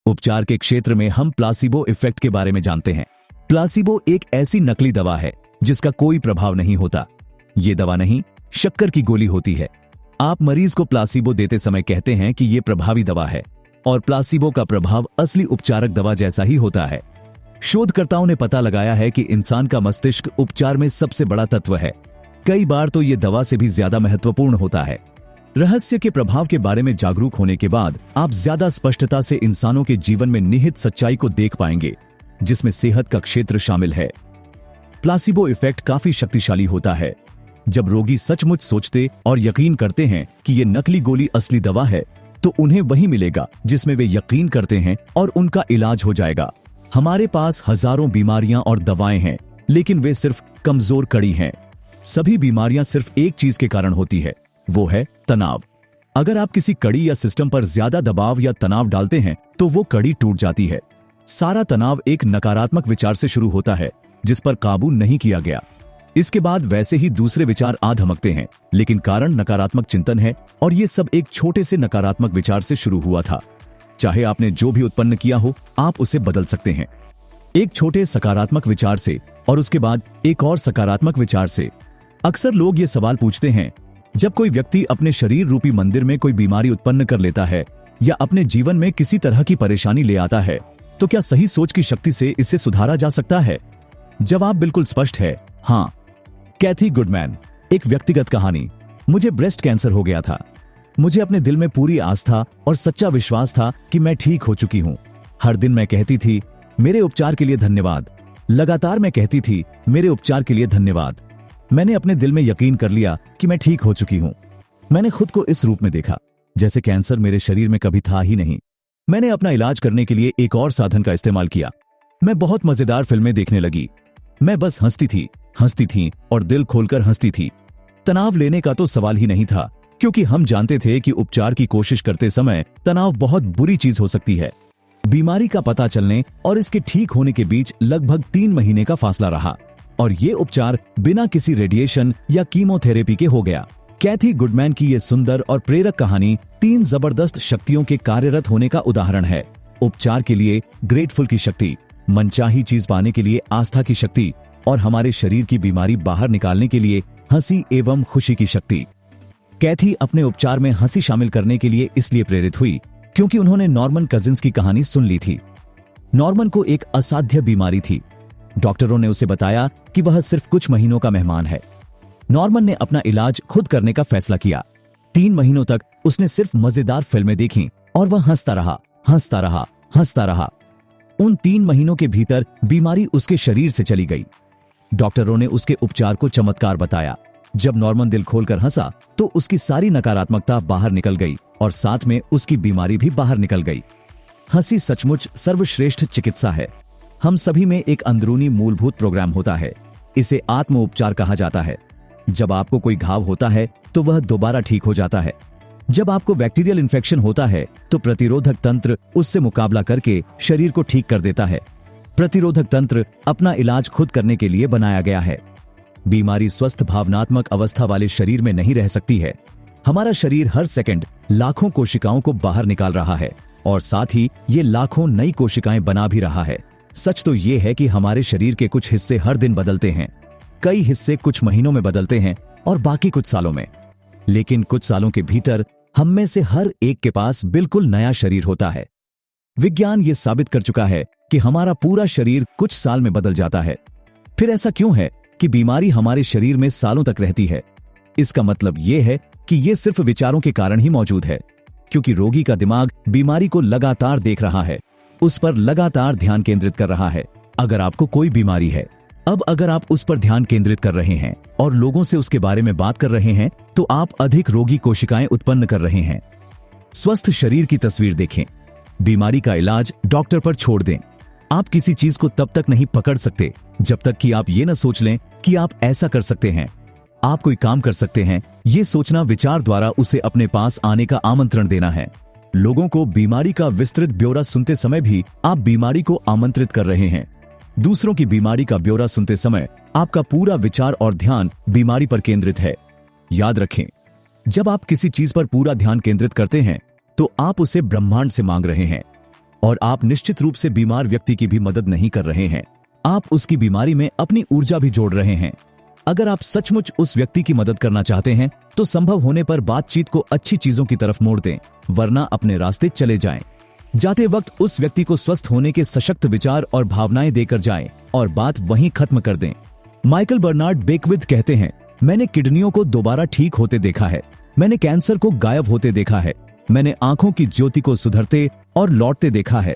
उपचार के क्षेत्र में हम प्लासिबो इफेक्ट के बारे में जानते हैं। प्लासिबो एक ऐसी नकली दवा है जिसका कोई प्रभाव नहीं होता। ये दवा नहीं, शक्कर की गोली होती है। आप मरीज को प्लासिबो देते समय कहते हैं कि ये प्रभावी दवा है, और प्लासिबो का प्रभाव असली उपचारक दवा जैसा ही होता है। शोधकर्ताओं ने पता लगाया है कि इंसान का मस्तिष्क उपचार में सबसे बड़ा तत्व है। कई बार तो ये दवा से भी ज्यादा महत्वपूर्ण होता है। रहस्य के प्रभाव के बारे में जागरूक होने के बाद आप ज्यादा स्पष्टता से इंसानों के जीवन में निहित सच्चाई को देख पाएंगे, जिसमें सेहत का क्षेत्र शामिल है। प्लासिबो इफेक्ट काफी शक्तिशाली होता है। जब रोगी सचमुच सोचते और यकीन करते हैं कि ये नकली गोली असली दवा है, तो उन्हें वही मिलेगा जिसमें वे यकीन करते हैं, और उनका इलाज हो जाएगा। हमारे पास हजारों बीमारियां और दवाएं हैं, लेकिन वे सिर्फ कमजोर कड़ी हैं। सभी बीमारियां सिर्फ एक चीज के कारण होती है, वो है तनाव। अगर आप किसी कड़ी या सिस्टम पर ज्यादा दबाव या तनाव डालते हैं तो वो कड़ी टूट जाती है। सारा तनाव एक नकारात्मक विचार से शुरू होता है जिस पर काबू नहीं किया गया। इसके बाद वैसे ही दूसरे विचार आ धमकते हैं, लेकिन कारण नकारात्मक चिंतन है, और ये सब एक छोटे से नकारात्मक विचार से शुरू हुआ था। चाहे आपने जो भी उत्पन्न किया हो, आप उसे बदल सकते हैं। एक छोटे सकारात्मक विचार से, और उसके बाद एक और सकारात्मक विचार से। अक्सर लोग ये सवाल पूछते हैं, जब कोई व्यक्ति अपने शरीर रूपी मंदिर में कोई बीमारी उत्पन्न कर लेता है या अपने जीवन में किसी तरह की परेशानी ले आता है, तो क्या सही सोच की शक्ति से इसे सुधारा जा सकता है? जवाब बिल्कुल स्पष्ट है, हाँ। कैथी गुडमैन, एक व्यक्तिगत कहानी। मुझे ब्रेस्ट कैंसर हो गया था। मुझे अपने दिल में पूरी आस्था और सच्चा विश्वास था कि मैं ठीक हो चुकी हूँ। हर दिन मैं कहती थी, मेरे उपचार के लिए धन्यवाद। लगातार मैं कहती थी, मेरे उपचार के लिए धन्यवाद। मैंने अपने दिल में यकीन कर लिया कि मैं ठीक हो चुकी हूं। मैंने खुद को इस रूप में देखा जैसे कैंसर मेरे शरीर में कभी था ही नहीं। मैंने अपना इलाज करने के लिए एक और साधन का इस्तेमाल किया। मैं बहुत मजेदार फिल्में देखने लगी। मैं बस हंसती थी और दिल खोलकर हंसती थी। तनाव लेने का तो सवाल ही नहीं था, क्योंकि हम जानते थे कि उपचार की कोशिश करते समय तनाव बहुत बुरी चीज हो सकती है। बीमारी का पता चलने और इसके ठीक होने के बीच लगभग 3 महीने का फासला रहा, और ये उपचार बिना किसी रेडिएशन या कीमोथेरेपी के हो गया। कैथी गुडमैन की ये सुंदर और प्रेरक कहानी 3 जबरदस्त शक्तियों के कार्यरत होने का उदाहरण है। उपचार के लिए ग्रेटफुल की शक्ति, मनचाही चीज पाने के लिए आस्था की शक्ति, और हमारे शरीर की बीमारी बाहर निकालने के लिए हंसी एवं खुशी की शक्ति। कैथी अपने उपचार में हंसी शामिल करने के लिए इसलिए प्रेरित हुई क्योंकि उन्होंने नॉर्मन कजिन्स की कहानी सुन ली थी। नॉर्मन को एक असाध्य बीमारी थी। डॉक्टरों ने उसे बताया कि वह सिर्फ कुछ महीनों का मेहमान है। नॉर्मन ने अपना इलाज खुद करने का फैसला किया। 3 महीनों तक उसने सिर्फ मजेदार फिल्में देखी, और वह हंसता रहा। उन 3 महीनों के भीतर बीमारी उसके शरीर से चली गई। डॉक्टरों ने उसके उपचार को चमत्कार बताया। जब नॉर्मन दिल खोलकर हंसा तो उसकी सारी नकारात्मकता बाहर निकल गई, और साथ में उसकी बीमारी भी बाहर निकल गई। हंसी सचमुच सर्वश्रेष्ठ चिकित्सा है। हम सभी में एक अंदरूनी मूलभूत प्रोग्राम होता है। इसे आत्म उपचार कहा जाता है। जब आपको कोई घाव होता है तो वह दोबारा ठीक हो जाता है। जब आपको बैक्टीरियल इन्फेक्शन होता है तो प्रतिरोधक तंत्र उससे मुकाबला करके शरीर को ठीक कर देता है। प्रतिरोधक तंत्र अपना इलाज खुद करने के लिए बनाया गया है। बीमारी स्वस्थ भावनात्मक अवस्था वाले शरीर में नहीं रह सकती है। हमारा शरीर हर सेकंड लाखों कोशिकाओं को बाहर निकाल रहा है, और साथ ही ये लाखों नई कोशिकाएं बना भी रहा है। सच तो ये है कि हमारे शरीर के कुछ हिस्से हर दिन बदलते हैं, कई हिस्से कुछ महीनों में बदलते हैं, और बाकी कुछ सालों में। लेकिन कुछ सालों के भीतर हम में से हर एक के पास बिल्कुल नया शरीर होता है। विज्ञान ये साबित कर चुका है कि हमारा पूरा शरीर कुछ साल में बदल जाता है। फिर ऐसा क्यों है कि बीमारी हमारे शरीर में सालों तक रहती है? इसका मतलब ये है कि ये सिर्फ विचारों के कारण ही मौजूद है, क्योंकि रोगी का दिमाग बीमारी को लगातार देख रहा है, उस पर लगातार ध्यान केंद्रित कर रहा है। अगर आपको कोई बीमारी है, अब अगर आप उस पर ध्यान केंद्रित कर रहे हैं और लोगों से उसके बारे में बात कर रहे हैं, तो आप अधिक रोगी कोशिकाएं उत्पन्न कर रहे हैं। स्वस्थ शरीर की तस्वीर देखें। बीमारी का इलाज डॉक्टर पर छोड़ दें। आप किसी चीज को तब तक नहीं पकड़ सकते जब तक कि आप ये न सोच लें कि आप ऐसा कर सकते हैं। आप कोई काम कर सकते हैं, ये सोचना विचार द्वारा उसे अपने पास आने का आमंत्रण देना है। लोगों को बीमारी का विस्तृत ब्यौरा सुनते समय भी आप बीमारी को आमंत्रित कर रहे हैं। दूसरों की बीमारी का ब्यौरा सुनते समय आपका पूरा विचार और ध्यान बीमारी पर केंद्रित है। याद रखें, जब आप किसी चीज पर पूरा ध्यान केंद्रित करते हैं तो आप उसे ब्रह्मांड से मांग रहे हैं। और आप निश्चित रूप से बीमार व्यक्ति की भी मदद नहीं कर रहे हैं, आप उसकी बीमारी में अपनी ऊर्जा भी जोड़ रहे हैं। अगर आप सचमुच उस व्यक्ति की मदद करना चाहते हैं तो संभव होने पर बातचीत को अच्छी चीजों की तरफ मोड़ दें, वरना अपने रास्ते चले जाएं। जाते वक्त उस व्यक्ति को स्वस्थ होने के सशक्त विचार और भावनाएं देकर जाएं और बात वहीं खत्म कर दें। माइकल बर्नार्ड बेकविथ कहते हैं, मैंने किडनियों को दोबारा ठीक होते देखा है, मैंने कैंसर को गायब होते देखा है, मैंने आंखों की ज्योति को सुधरते और लौटते देखा है।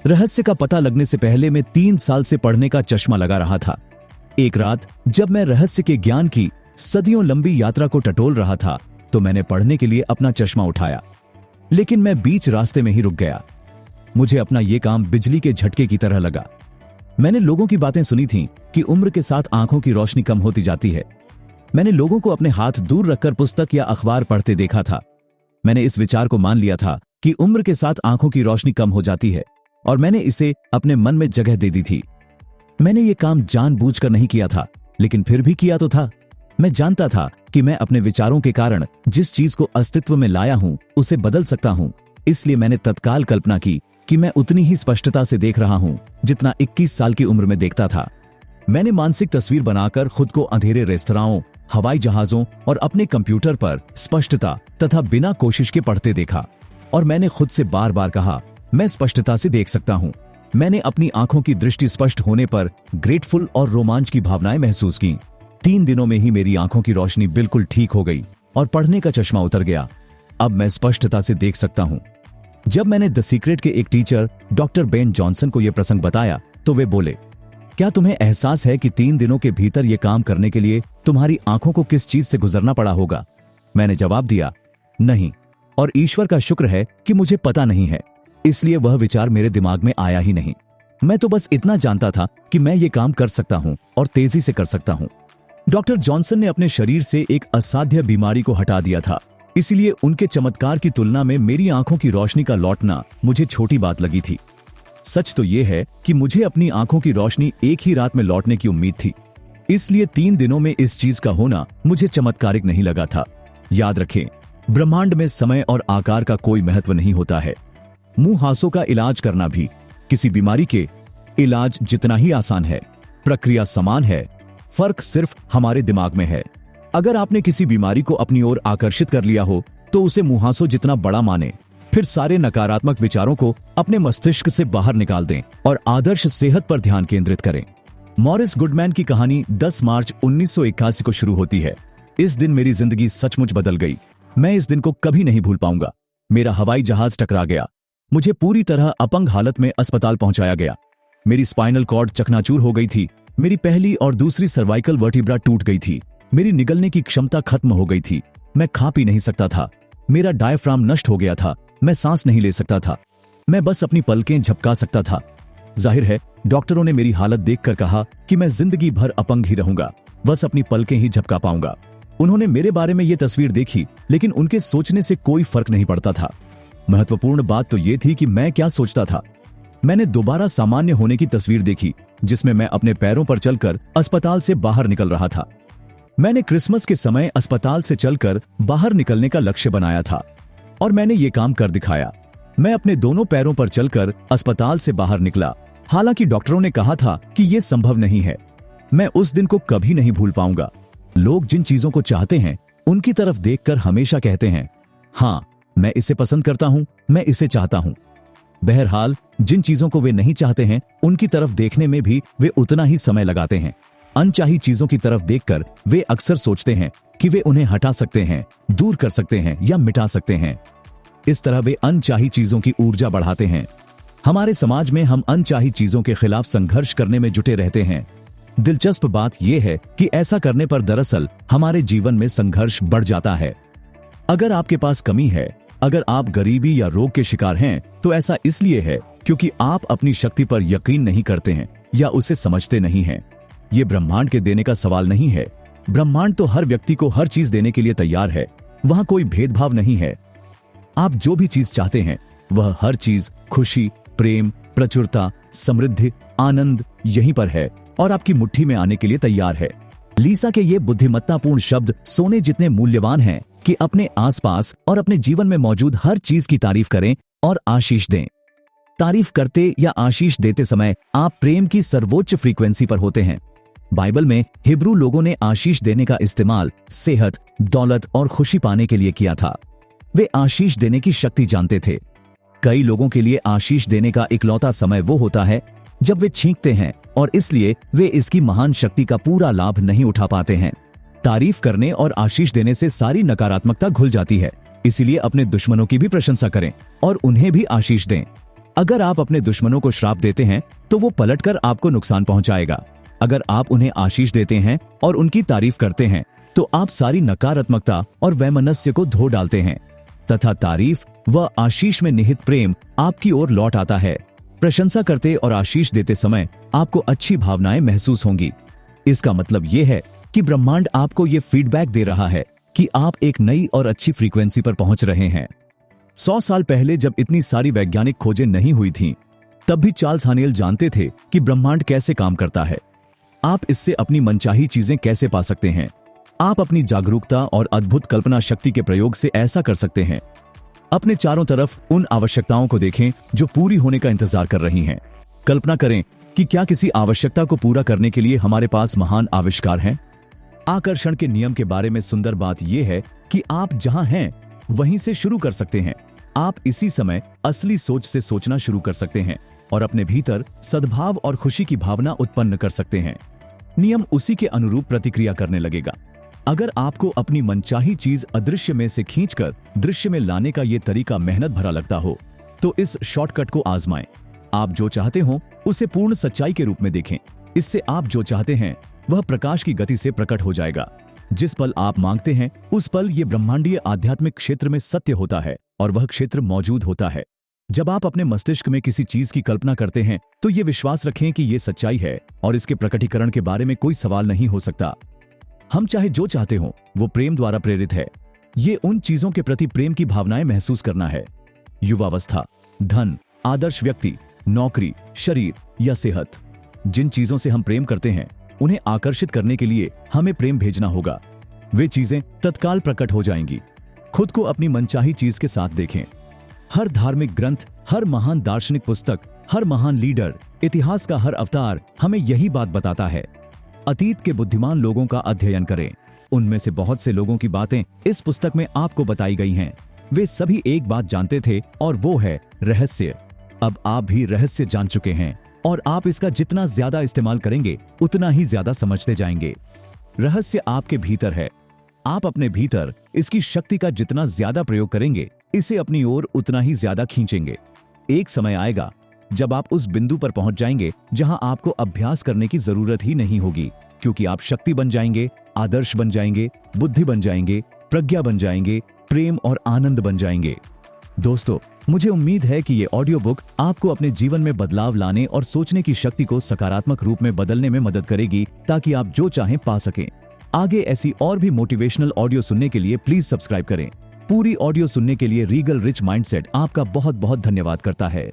रहस्य का पता लगने से पहले मैं 3 साल से पढ़ने का चश्मा लगा रहा था। एक रात जब मैं रहस्य के ज्ञान की सदियों लंबी यात्रा को टटोल रहा था तो मैंने पढ़ने के लिए अपना चश्मा उठाया, लेकिन मैं बीच रास्ते में ही रुक गया। मुझे अपना यह काम बिजली के झटके की तरह लगा। मैंने लोगों की बातें सुनी थीं कि उम्र के साथ आंखों की रोशनी कम होती जाती है। मैंने लोगों को अपने हाथ दूर रखकर पुस्तक या अखबार पढ़ते देखा था। मैंने इस विचार को मान लिया था कि उम्र के साथ आंखों की रोशनी कम हो जाती है और मैंने इसे अपने मन में जगह दे दी थी। मैंने ये काम जानबूझकर नहीं किया था, लेकिन फिर भी किया तो था। मैं जानता था कि मैं अपने विचारों के कारण जिस चीज को अस्तित्व में लाया हूं उसे बदल सकता हूं। इसलिए मैंने तत्काल कल्पना की कि मैं उतनी ही स्पष्टता से देख रहा हूं जितना 21 साल की उम्र में देखता था। मैंने मानसिक तस्वीर बनाकर खुद को अंधेरे रेस्तराओं, हवाई जहाजों और अपने कंप्यूटर पर स्पष्टता तथा बिना कोशिश के पढ़ते देखा और मैंने खुद से बार बार कहा, मैं स्पष्टता से देख सकता हूं। मैंने अपनी आंखों की दृष्टि स्पष्ट होने पर ग्रेटफुल और रोमांच की भावनाएं महसूस की। 3 दिनों में ही मेरी आंखों की रोशनी बिल्कुल ठीक हो गई और पढ़ने का चश्मा उतर गया। अब मैं स्पष्टता से देख सकता हूं। जब मैंने द सीक्रेट के एक टीचर डॉक्टर बेन जॉनसन को यह प्रसंग बताया तो वे बोले, क्या तुम्हें एहसास है कि 3 दिनों के भीतर यह काम करने के लिए तुम्हारी आंखों को किस चीज से गुजरना पड़ा होगा? मैंने जवाब दिया, नहीं, और ईश्वर का शुक्र है कि मुझे पता नहीं है, इसलिए वह विचार मेरे दिमाग में आया ही नहीं। मैं तो बस इतना जानता था कि मैं ये काम कर सकता हूं और तेजी से कर सकता हूं। डॉक्टर जॉनसन ने अपने शरीर से एक असाध्य बीमारी को हटा दिया था, इसलिए उनके चमत्कार की तुलना में मेरी आंखों की रोशनी का लौटना मुझे छोटी बात लगी थी। सच तो यह है कि मुझे अपनी आंखों की रोशनी एक ही रात में लौटने की उम्मीद थी, इसलिए 3 दिनों में इस चीज का होना मुझे चमत्कारिक नहीं लगा था। याद रखें, ब्रह्मांड में समय और आकार का कोई महत्व नहीं होता है। मुंहासों का इलाज करना भी किसी बीमारी के इलाज जितना ही आसान है। प्रक्रिया समान है, फर्क सिर्फ हमारे दिमाग में है। अगर आपने किसी बीमारी को अपनी ओर आकर्षित कर लिया हो तो उसे मुंहासों जितना बड़ा माने, फिर सारे नकारात्मक विचारों को अपने मस्तिष्क से बाहर निकाल दें और आदर्श सेहत पर ध्यान केंद्रित करें। मॉरिस गुडमैन की कहानी 10 मार्च 1981 को शुरू होती है। इस दिन मेरी जिंदगी सचमुच बदल गई। मैं इस दिन को कभी नहीं भूल पाऊंगा। मेरा हवाई जहाज टकरा गया। मुझे पूरी तरह अपंग हालत में अस्पताल पहुंचाया गया। मेरी स्पाइनल कॉर्ड चकनाचूर हो गई थी। मेरी पहली और दूसरी सर्वाइकल वर्टिब्रा टूट गई थी। मेरी निगलने की क्षमता खत्म हो गई थी। मैं खा पी नहीं सकता था। मेरा डायफ्राम नष्ट हो गया था। मैं सांस नहीं ले सकता था। मैं बस अपनी पलकें झपका सकता था। जाहिर है, डॉक्टरों ने मेरी हालत देखकर कहा कि मैं जिंदगी भर अपंग ही रहूंगा, बस अपनी पलकें ही झपका पाऊंगा। उन्होंने मेरे बारे में यह तस्वीर देखी, लेकिन उनके सोचने से कोई फर्क नहीं पड़ता था। महत्वपूर्ण बात तो यह थी कि मैं क्या सोचता था। मैंने दोबारा सामान्य होने की तस्वीर देखी, जिसमें मैं अपने पैरों पर चलकर अस्पताल से बाहर निकल रहा था। मैंने क्रिसमस के समय अस्पताल से चलकर बाहर निकलने का लक्ष्य बनाया था और मैंने ये काम कर दिखाया। मैं अपने दोनों पैरों पर चलकर अस्पताल से बाहर निकला। हालांकि डॉक्टरों ने कहा था कि यह संभव नहीं है। मैं उस दिन को कभी नहीं भूल पाऊंगा। लोग जिन चीजों को चाहते हैं उनकी तरफ देखकर हमेशा कहते हैं, हाँ, मैं इसे पसंद करता हूं, मैं इसे चाहता हूं। बहरहाल, जिन चीजों को वे नहीं चाहते हैं उनकी तरफ देखने में भी वे उतना ही समय लगाते हैं। अनचाही चीजों की तरफ देखकर वे अक्सर सोचते हैं कि वे उन्हें हटा सकते हैं, दूर कर सकते हैं या मिटा सकते हैं। इस तरह वे अनचाही चीजों की ऊर्जा बढ़ाते हैं। हमारे समाज में हम अनचाही चीजों के खिलाफ संघर्ष करने में जुटे रहते हैं। दिलचस्प बात यह है कि ऐसा करने पर दरअसल हमारे जीवन में संघर्ष बढ़ जाता है। अगर आपके पास कमी है, अगर आप गरीबी या रोग के शिकार हैं, तो ऐसा इसलिए है क्योंकि आप अपनी शक्ति पर यकीन नहीं करते हैं या उसे समझते नहीं हैं। यह ब्रह्मांड के देने का सवाल नहीं है। ब्रह्मांड तो हर व्यक्ति को हर चीज देने के लिए तैयार है। वहां कोई भेदभाव नहीं है। आप जो भी चीज चाहते हैं वह हर चीज खुशी, प्रेम, प्रचुरता, समृद्धि, आनंद यहीं पर है और आपकी मुट्ठी में आने के लिए तैयार है। लीसा के ये बुद्धिमत्तापूर्ण शब्द सोने जितने मूल्यवान हैं कि अपने आसपास और अपने जीवन में मौजूद हर चीज की तारीफ करें और आशीष दें। तारीफ करते या आशीष देते समय आप प्रेम की सर्वोच्च फ्रीक्वेंसी पर होते हैं। बाइबल में हिब्रू लोगों ने आशीष देने का इस्तेमाल सेहत, दौलत और खुशी पाने के लिए किया था। वे आशीष देने की शक्ति जानते थे। कई लोगों के लिए आशीष देने का इकलौता समय वो होता है जब वे छींकते हैं और इसलिए वे इसकी महान शक्ति का पूरा लाभ नहीं उठा पाते हैं। तारीफ करने और आशीष देने से सारी नकारात्मकता घुल जाती है। इसीलिए अपने दुश्मनों की भी प्रशंसा करें और उन्हें भी आशीष दें। अगर आप अपने दुश्मनों को श्राप देते हैं तो वो पलटकर आपको नुकसान पहुंचाएगा। अगर आप उन्हें आशीष देते हैं और उनकी तारीफ करते हैं तो आप सारी नकारात्मकता और वैमनस्य को धो डालते हैं तथा तारीफ व आशीष में निहित प्रेम आपकी ओर लौट आता है। प्रशंसा करते और आशीष देते समय आपको अच्छी भावनाएं महसूस होंगी। इसका मतलब यह है कि ब्रह्मांड आपको यह फीडबैक दे रहा है कि आप एक नई और अच्छी फ्रीक्वेंसी पर पहुंच रहे हैं। 100 साल पहले जब इतनी सारी वैज्ञानिक खोजें नहीं हुई थीं, तब भी चार्ल्स हानेल जानते थे कि ब्रह्मांड कैसे काम करता है। आप इससे अपनी मनचाही चीजें कैसे पा सकते हैं। आप अपनी जागरूकता और अद्भुत कल्पना शक्ति के प्रयोग से ऐसा कर सकते हैं। अपने चारों तरफ उन आवश्यकताओं को देखें जो पूरी होने का इंतजार कर रही हैं। कल्पना करें कि क्या किसी आवश्यकता को पूरा करने के लिए हमारे पास महान आविष्कार हैं। आकर्षण के नियम के बारे में सुंदर बात यह है कि आप जहां हैं वहीं से शुरू कर सकते हैं। आप इसी समय असली सोच से सोचना शुरू कर सकते हैं और अपने भीतर सद्भाव और खुशी की भावना उत्पन्न कर सकते हैं। नियम उसी के अनुरूप प्रतिक्रिया करने लगेगा। अगर आपको अपनी मनचाही चीज अदृश्य में से खींचकर दृश्य में लाने का यह तरीका मेहनत भरा लगता हो तो इस शॉर्टकट को आजमाएं। आप जो चाहते हो उसे पूर्ण सच्चाई के रूप में देखें। इससे आप जो चाहते हैं वह प्रकाश की गति से प्रकट हो जाएगा। जिस पल आप मांगते हैं उस पल यह ब्रह्मांडीय आध्यात्मिक क्षेत्र में सत्य होता है और वह क्षेत्र मौजूद होता है। जब आप अपने मस्तिष्क में किसी चीज की कल्पना करते हैं तो यह विश्वास रखें कि यह सच्चाई है और इसके प्रकटीकरण के बारे में कोई सवाल नहीं हो सकता। हम चाहे जो चाहते हो वो प्रेम द्वारा प्रेरित है। ये उन चीजों के प्रति प्रेम की भावनाएं महसूस करना है। युवावस्था, धन, आदर्श व्यक्ति, नौकरी, शरीर या सेहत। जिन चीजों से हम प्रेम करते हैं उन्हें आकर्षित करने के लिए हमें प्रेम भेजना होगा। वे चीजें तत्काल प्रकट हो जाएंगी। खुद को अपनी मनचाही चीज के साथ देखें। हर धार्मिक ग्रंथ, हर महान दार्शनिक पुस्तक, हर महान लीडर, इतिहास का हर अवतार हमें यही बात बताता है। अतीत के बुद्धिमान लोगों का अध्ययन करें। उनमें से बहुत से लोगों की बातें इस पुस्तक में आपको बताई गई हैं। वे सभी एक बात जानते थे और वो है रहस्य। अब आप भी रहस्य जान चुके हैं और आप इसका जितना ज्यादा इस्तेमाल करेंगे उतना ही ज्यादा समझते जाएंगे। रहस्य आपके भीतर है। आप अपने भीतर इसकी शक्ति का जितना ज्यादा प्रयोग करेंगे इसे अपनी ओर उतना ही ज्यादा खींचेंगे। एक समय आएगा जब आप उस बिंदु पर पहुंच जाएंगे जहां आपको अभ्यास करने की जरूरत ही नहीं होगी, क्योंकि आप शक्ति बन जाएंगे, आदर्श बन जाएंगे, बुद्धि बन जाएंगे, प्रज्ञा बन जाएंगे, प्रेम और आनंद बन जाएंगे। दोस्तों, मुझे उम्मीद है कि ये ऑडियो बुक आपको अपने जीवन में बदलाव लाने और सोचने की शक्ति को सकारात्मक रूप में बदलने में मदद करेगी ताकि आप जो चाहें पा सकें। आगे ऐसी और भी मोटिवेशनल ऑडियो सुनने के लिए प्लीज सब्सक्राइब करें। पूरी ऑडियो सुनने के लिए रीगल रिच माइंडसेट आपका बहुत बहुत धन्यवाद करता है।